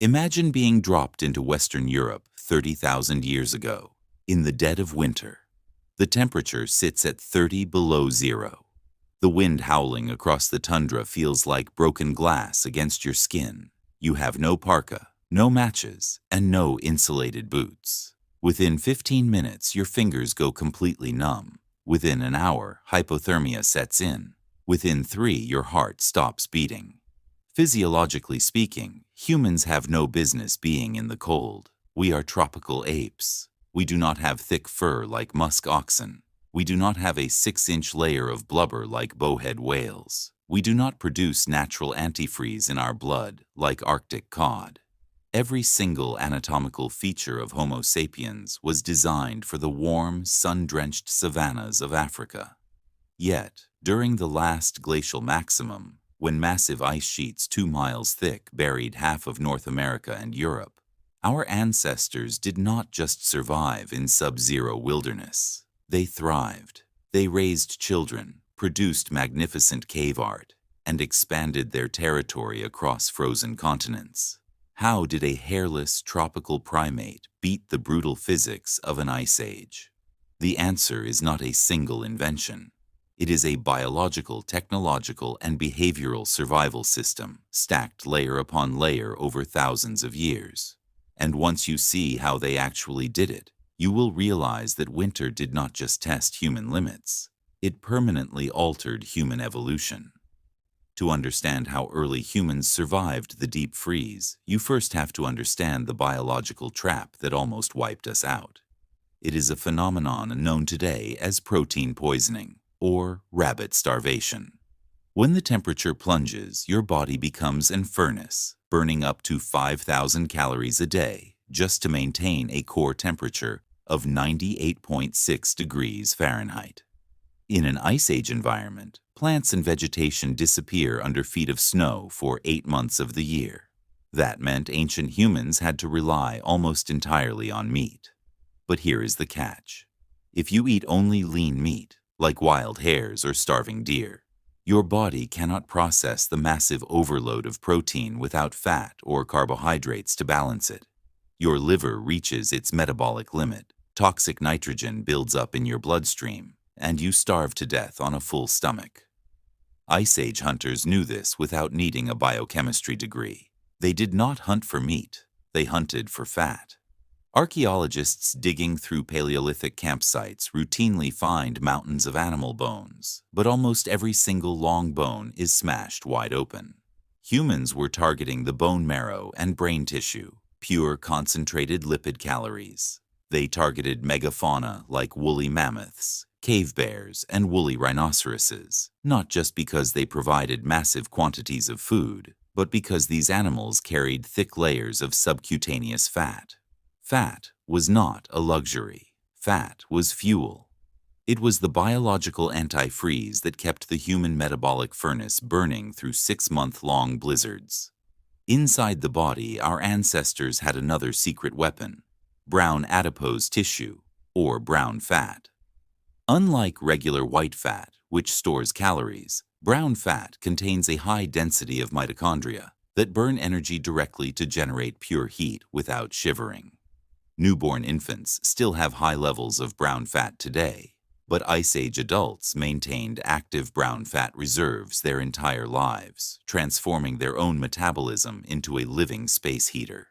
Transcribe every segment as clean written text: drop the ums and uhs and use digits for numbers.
Imagine being dropped into Western Europe 30,000 years ago, in the dead of winter. The temperature sits at 30 below zero. The wind howling across the tundra feels like broken glass against your skin. You have no parka, no matches, and no insulated boots. Within 15 minutes, your fingers go completely numb. Within an hour, hypothermia sets in. Within 3, your heart stops beating. Physiologically speaking, humans have no business being in the cold. We are tropical apes. We do not have thick fur like musk oxen. We do not have a 6-inch layer of blubber like bowhead whales. We do not produce natural antifreeze in our blood like Arctic cod. Every single anatomical feature of Homo sapiens was designed for the warm, sun-drenched savannas of Africa. Yet, during the last glacial maximum, when massive ice sheets 2 miles thick buried half of North America and Europe, our ancestors did not just survive in sub-zero wilderness. They thrived. They raised children, produced magnificent cave art, and expanded their territory across frozen continents. How did a hairless tropical primate beat the brutal physics of an ice age? The answer is not a single invention. It is a biological, technological, and behavioral survival system stacked layer upon layer over thousands of years. And once you see how they actually did it, you will realize that winter did not just test human limits. It permanently altered human evolution. To understand how early humans survived the deep freeze, you first have to understand the biological trap that almost wiped us out. It is a phenomenon known today as protein poisoning, or rabbit starvation. When the temperature plunges, your body becomes an furnace, burning up to 5,000 calories a day just to maintain a core temperature of 98.6 degrees Fahrenheit. In an ice age environment, plants and vegetation disappear under feet of snow for 8 months of the year. That meant ancient humans had to rely almost entirely on meat. But here is the catch. If you eat only lean meat, like wild hares or starving deer, your body cannot process the massive overload of protein without fat or carbohydrates to balance it. Your liver reaches its metabolic limit, toxic nitrogen builds up in your bloodstream, and you starve to death on a full stomach. Ice Age hunters knew this without needing a biochemistry degree. They did not hunt for meat, they hunted for fat. Archaeologists digging through Paleolithic campsites routinely find mountains of animal bones, but almost every single long bone is smashed wide open. Humans were targeting the bone marrow and brain tissue, pure concentrated lipid calories. They targeted megafauna like woolly mammoths, cave bears, and woolly rhinoceroses, not just because they provided massive quantities of food, but because these animals carried thick layers of subcutaneous fat. Fat was not a luxury. Fat was fuel. It was the biological antifreeze that kept the human metabolic furnace burning through 6-month-long blizzards. Inside the body, our ancestors had another secret weapon: brown adipose tissue, or brown fat. Unlike regular white fat, which stores calories, brown fat contains a high density of mitochondria that burn energy directly to generate pure heat without shivering. Newborn infants still have high levels of brown fat today, but Ice Age adults maintained active brown fat reserves their entire lives, transforming their own metabolism into a living space heater.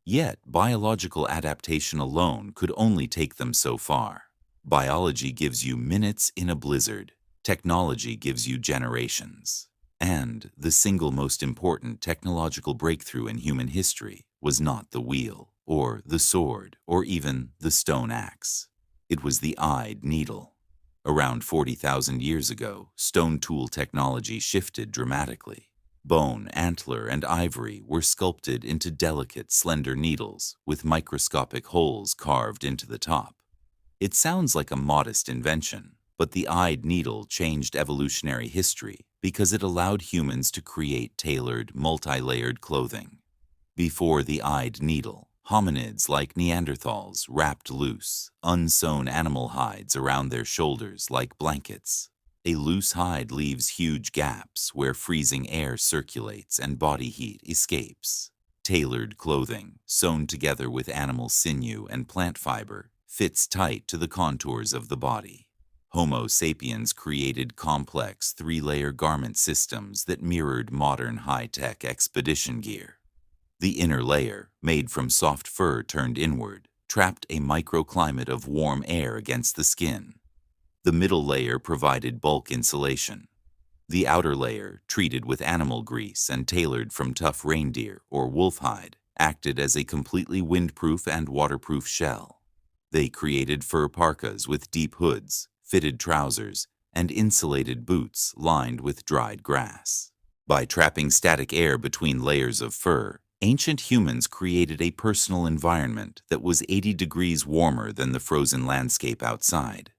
Yet, biological adaptation alone could only take them so far. Biology gives you minutes in a blizzard. Technology gives you generations. And the single most important technological breakthrough in human history was not the wheel, or the sword, or even the stone axe. It was the eyed needle. Around 40,000 years ago, stone tool technology shifted dramatically. Bone, antler, and ivory were sculpted into delicate, slender needles with microscopic holes carved into the top. It sounds like a modest invention, but the eyed needle changed evolutionary history because it allowed humans to create tailored, multi-layered clothing. Before the eyed needle, hominids like Neanderthals wrapped loose, unsewn animal hides around their shoulders like blankets. A loose hide leaves huge gaps where freezing air circulates and body heat escapes. Tailored clothing, sewn together with animal sinew and plant fiber, fits tight to the contours of the body. Homo sapiens created complex three-layer garment systems that mirrored modern high-tech expedition gear. The inner layer, made from soft fur turned inward, trapped a microclimate of warm air against the skin. The middle layer provided bulk insulation. The outer layer, treated with animal grease and tailored from tough reindeer or wolf hide, acted as a completely windproof and waterproof shell. They created fur parkas with deep hoods, fitted trousers, and insulated boots lined with dried grass. By trapping static air between layers of fur, ancient humans created a personal environment that was 80 degrees warmer than the frozen landscape outside.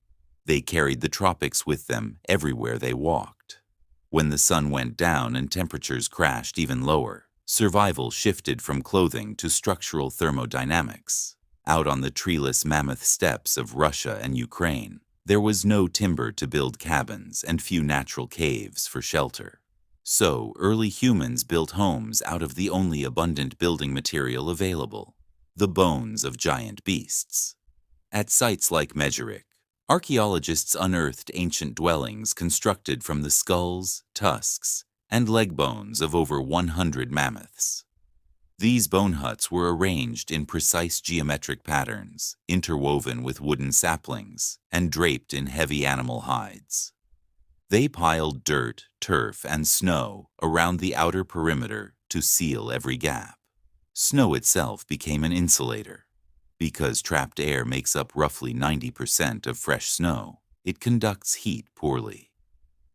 They carried the tropics with them everywhere they walked. When the sun went down and temperatures crashed even lower, survival shifted from clothing to structural thermodynamics. Out on the treeless mammoth steppes of Russia and Ukraine, there was no timber to build cabins and few natural caves for shelter. So, early humans built homes out of the only abundant building material available, the bones of giant beasts. At sites like Mezherik, archaeologists unearthed ancient dwellings constructed from the skulls, tusks, and leg bones of over 100 mammoths. These bone huts were arranged in precise geometric patterns, interwoven with wooden saplings, and draped in heavy animal hides. They piled dirt, turf, and snow around the outer perimeter to seal every gap. Snow itself became an insulator. Because trapped air makes up roughly 90% of fresh snow, it conducts heat poorly.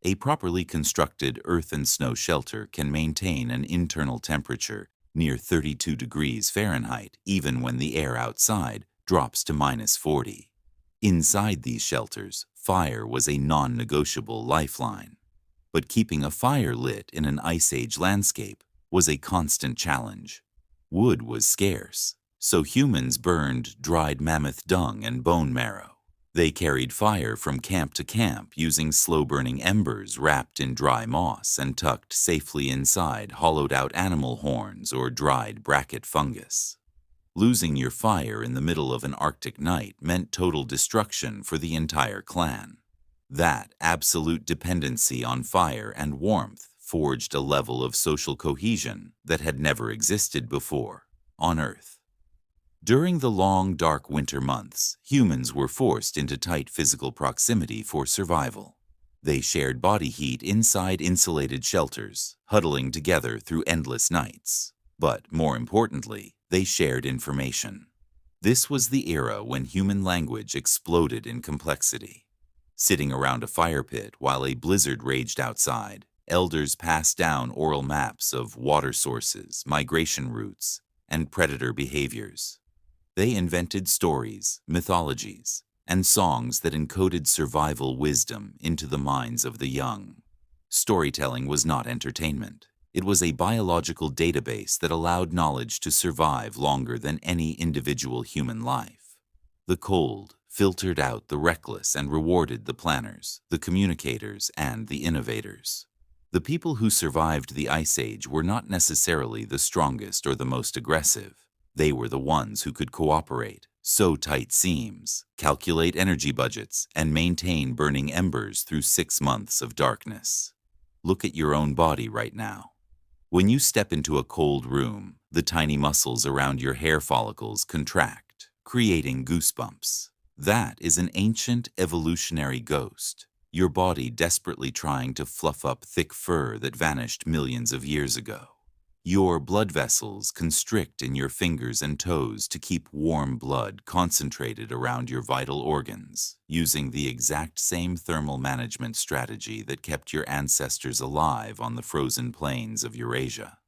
A properly constructed earth and snow shelter can maintain an internal temperature near 32 degrees Fahrenheit even when the air outside drops to -40. Inside these shelters, fire was a non-negotiable lifeline. But keeping a fire lit in an Ice Age landscape was a constant challenge. Wood was scarce, so humans burned dried mammoth dung and bone marrow. They carried fire from camp to camp using slow-burning embers wrapped in dry moss and tucked safely inside hollowed-out animal horns or dried bracket fungus. Losing your fire in the middle of an Arctic night meant total destruction for the entire clan. That absolute dependency on fire and warmth forged a level of social cohesion that had never existed before on Earth. During the long, dark winter months, humans were forced into tight physical proximity for survival. They shared body heat inside insulated shelters, huddling together through endless nights. But more importantly, they shared information. This was the era when human language exploded in complexity. Sitting around a fire pit while a blizzard raged outside, elders passed down oral maps of water sources, migration routes, and predator behaviors. They invented stories, mythologies, and songs that encoded survival wisdom into the minds of the young. Storytelling was not entertainment. It was a biological database that allowed knowledge to survive longer than any individual human life. The cold filtered out the reckless and rewarded the planners, the communicators, and the innovators. The people who survived the Ice Age were not necessarily the strongest or the most aggressive. They were the ones who could cooperate, sew tight seams, calculate energy budgets, and maintain burning embers through 6 months of darkness. Look at your own body right now. When you step into a cold room, the tiny muscles around your hair follicles contract, creating goosebumps. That is an ancient evolutionary ghost, your body desperately trying to fluff up thick fur that vanished millions of years ago. Your blood vessels constrict in your fingers and toes to keep warm blood concentrated around your vital organs, using the exact same thermal management strategy that kept your ancestors alive on the frozen plains of Eurasia.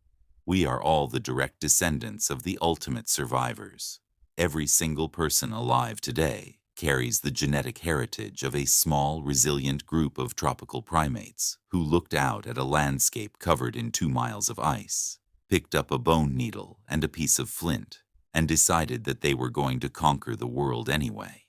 We are all the direct descendants of the ultimate survivors. Every single person alive today carries the genetic heritage of a small, resilient group of tropical primates who looked out at a landscape covered in 2 miles of ice, picked up a bone needle and a piece of flint, and decided that they were going to conquer the world anyway.